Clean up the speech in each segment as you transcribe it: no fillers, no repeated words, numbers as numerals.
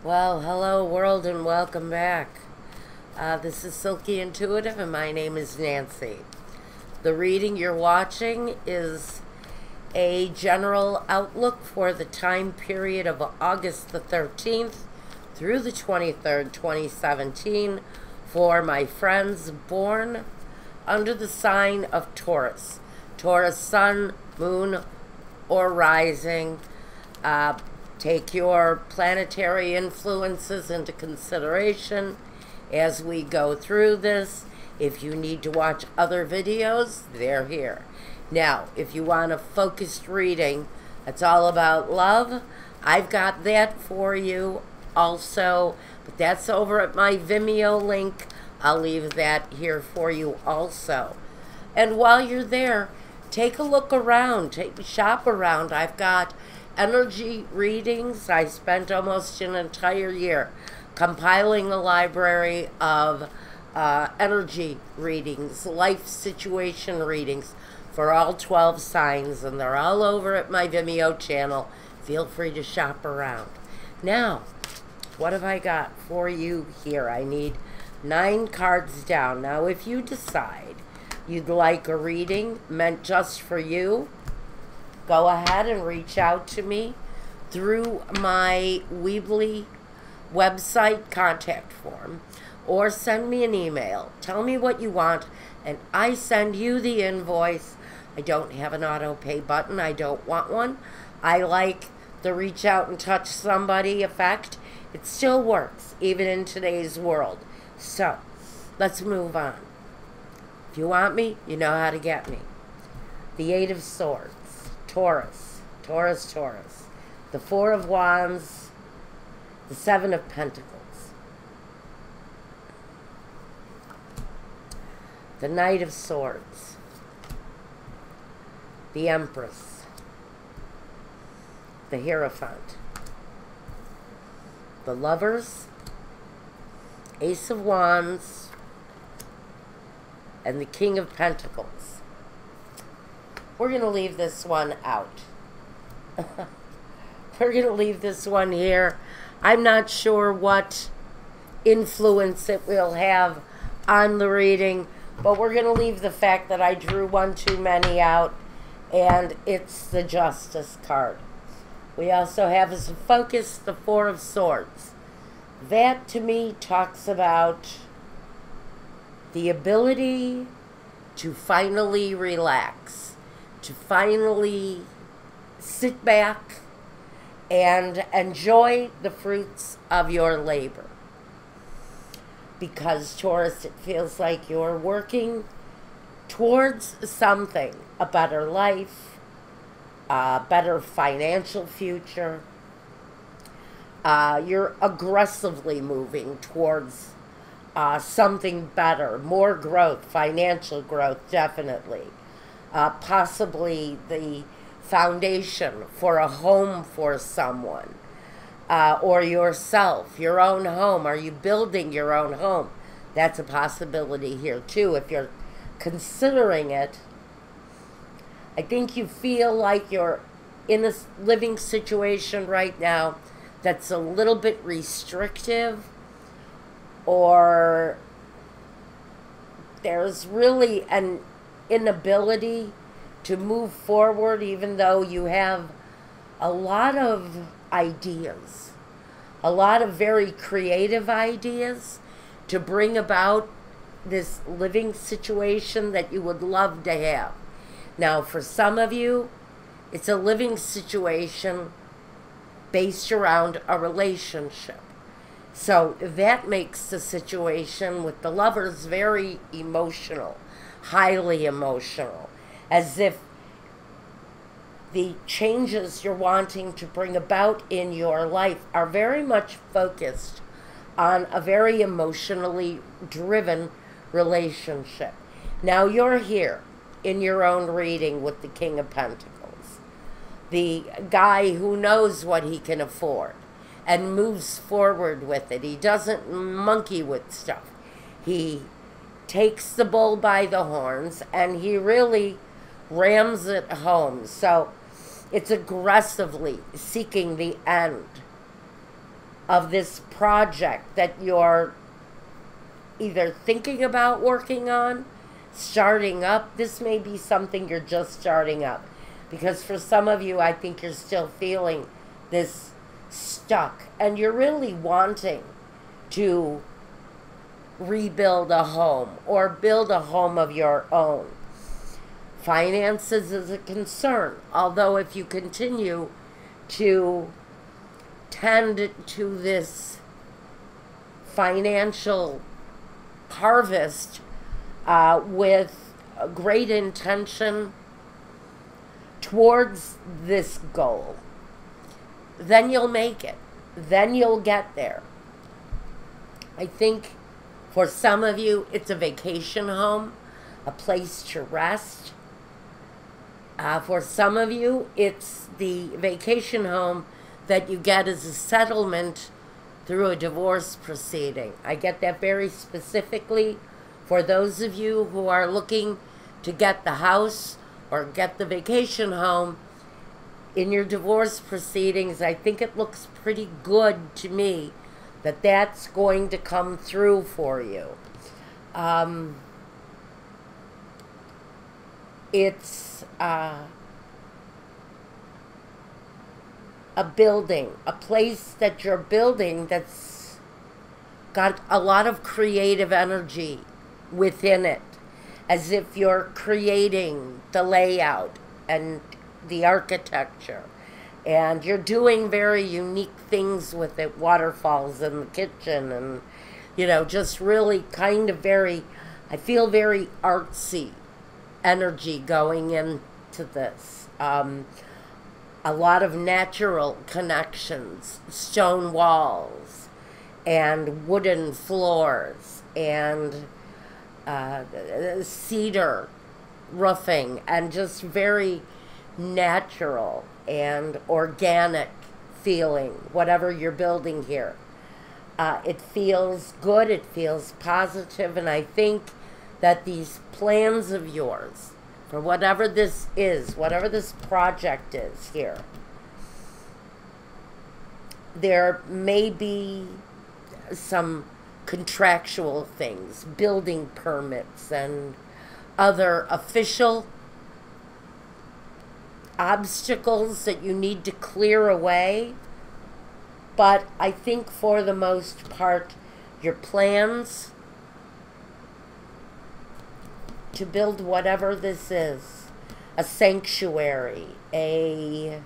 Well, hello world and welcome back. This is Silky Intuitive and my name is Nancy. The reading you're watching is a general outlook for the time period of August the 13th through the 23rd, 2017 for my friends born under the sign of Taurus. Taurus sun, moon, or rising. Take your planetary influences into consideration as we go through this. If you need to watch other videos, they're here. Now, if you want a focused reading that's all about love, I've got that for you also, but that's over at my Vimeo link. I'll leave that here for you also. And while you're there, take a look around, shop around. I've got energy readings. I spent almost an entire year compiling a library of energy readings, life situation readings for all 12 signs, and they're all over at my Vimeo channel. Feel free to shop around. Now, what have I got for you here? I need 9 cards down. Now, if you decide you'd like a reading meant just for you, go ahead and reach out to me through my Weebly website contact form or send me an email. Tell me what you want and I send you the invoice. I don't have an auto pay button. I don't want one. I like the reach out and touch somebody effect. It still works even in today's world. So let's move on. If you want me, you know how to get me. The 8 of Swords. Taurus, Taurus, Taurus. The 4 of Wands, the 7 of Pentacles. The Knight of Swords. The Empress. The Hierophant. The Lovers. Ace of Wands. And the King of Pentacles. We're going to leave this one out. We're going to leave this one here. I'm not sure what influence it will have on the reading, but we're going to leave the fact that I drew one too many out, and it's the Justice card. We also have as a focus the 4 of Swords. That, to me, talks about the ability to finally relax, to finally sit back and enjoy the fruits of your labor. Because, Taurus, it feels like you're working towards something, a better life, a better financial future. You're aggressively moving towards something better, more growth, financial growth, definitely. Possibly the foundation for a home for someone, or yourself, your own home. Are you building your own home? That's a possibility here too. If you're considering it, I think you feel like you're in a living situation right now that's a little bit restrictive, or there's really an inability to move forward, even though you have a lot of ideas, a lot of very creative ideas to bring about this living situation that you would love to have. Now, for some of you, it's a living situation based around a relationship. So that makes the situation with the Lovers very emotional, highly emotional, as if the changes you're wanting to bring about in your life are very much focused on a very emotionally driven relationship. Now you're here in your own reading with the King of Pentacles, the guy who knows what he can afford and moves forward with it. He doesn't monkey with stuff. He takes the bull by the horns and he really rams it home. So it's aggressively seeking the end of this project that you're either thinking about working on, starting up. This may be something you're just starting up. Because for some of you, I think you're still feeling this stuck. And you're really wanting to rebuild a home or build a home of your own. Finances is a concern. Although if you continue to tend to this financial harvest with a great intention towards this goal, then you'll make it. Then you'll get there. I think for some of you, it's a vacation home, a place to rest. For some of you, it's the vacation home that you get as a settlement through a divorce proceeding. I get that very specifically for those of you who are looking to get the house or get the vacation home in your divorce proceedings. I think it looks pretty good to me that that's going to come through for you. It's a building, a place that you're building that's got a lot of creative energy within it, as if you're creating the layout and the architecture, and you're doing very unique things with it, waterfalls in the kitchen, and you know, just really kind of very, I feel very artsy energy going into this. A lot of natural connections, stone walls and wooden floors and cedar roofing, and just very natural and organic feeling, whatever you're building here. It feels good, it feels positive, and I think that these plans of yours, for whatever this is, whatever this project is here, there may be some contractual things, building permits and other official obstacles that you need to clear away. But I think for the most part, your plans to build whatever this is, a sanctuary, a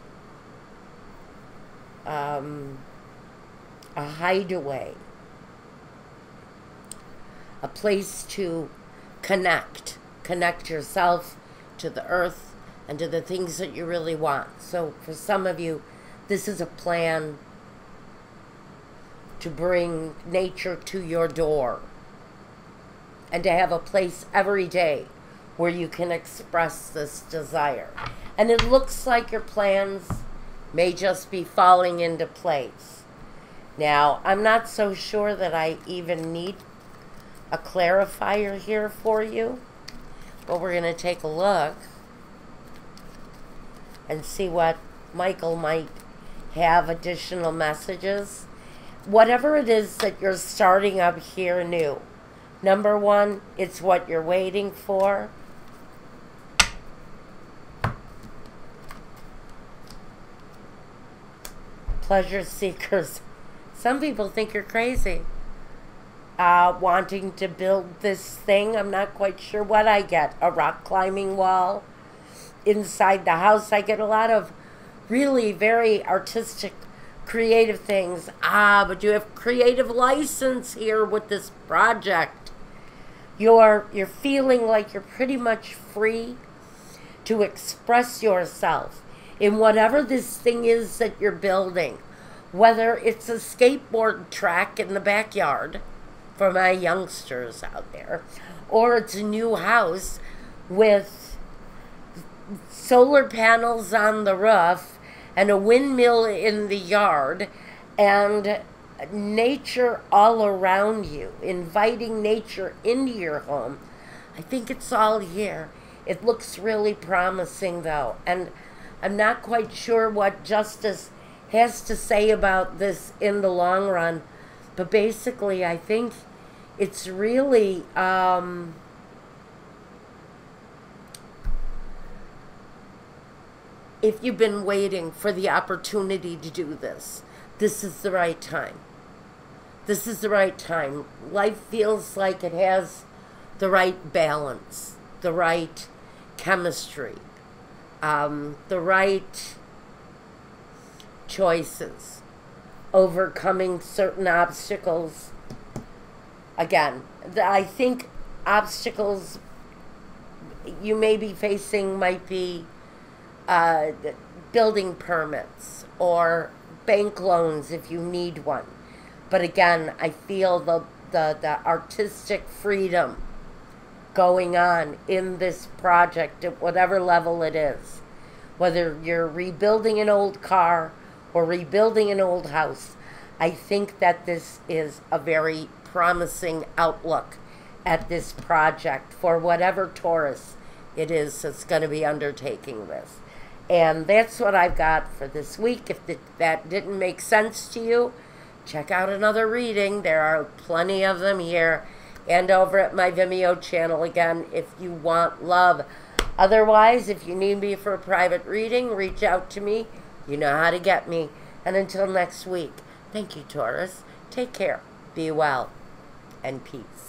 hideaway, a place to connect yourself to the earth and to the things that you really want. So for some of you, this is a plan to bring nature to your door and to have a place every day where you can express this desire. And it looks like your plans may just be falling into place. Now, I'm not so sure that I even need a clarifier here for you, but we're going to take a look and see what Michael might have additional messages. Whatever it is that you're starting up here new, number one, it's what you're waiting for. Pleasure seekers. Some people think you're crazy. Wanting to build this thing. I'm not quite sure what I get. A rock climbing wall inside the house. I get a lot of really very artistic, creative things. But you have creative license here with this project. You're feeling like you're pretty much free to express yourself in whatever this thing is that you're building. Whether it's a skateboard track in the backyard for my youngsters out there, or it's a new house with solar panels on the roof and a windmill in the yard and nature all around you, inviting nature into your home. I think it's all here. It looks really promising though, and I'm not quite sure what justice has to say about this in the long run. But basically, I think it's really, if you've been waiting for the opportunity to do this, this is the right time. This is the right time. Life feels like it has the right balance, the right chemistry, the right choices, overcoming certain obstacles. Again, I think obstacles you may be facing might be building permits or bank loans if you need one. But again, I feel the artistic freedom going on in this project at whatever level it is. Whether you're rebuilding an old car or rebuilding an old house, I think that this is a very promising outlook at this project for whatever Taurus it is that's going to be undertaking this. And that's what I've got for this week. If that didn't make sense to you, check out another reading. There are plenty of them here and over at my Vimeo channel, again, if you want love. Otherwise, if you need me for a private reading, reach out to me. You know how to get me. And until next week, thank you, Taurus. Take care, be well, and peace.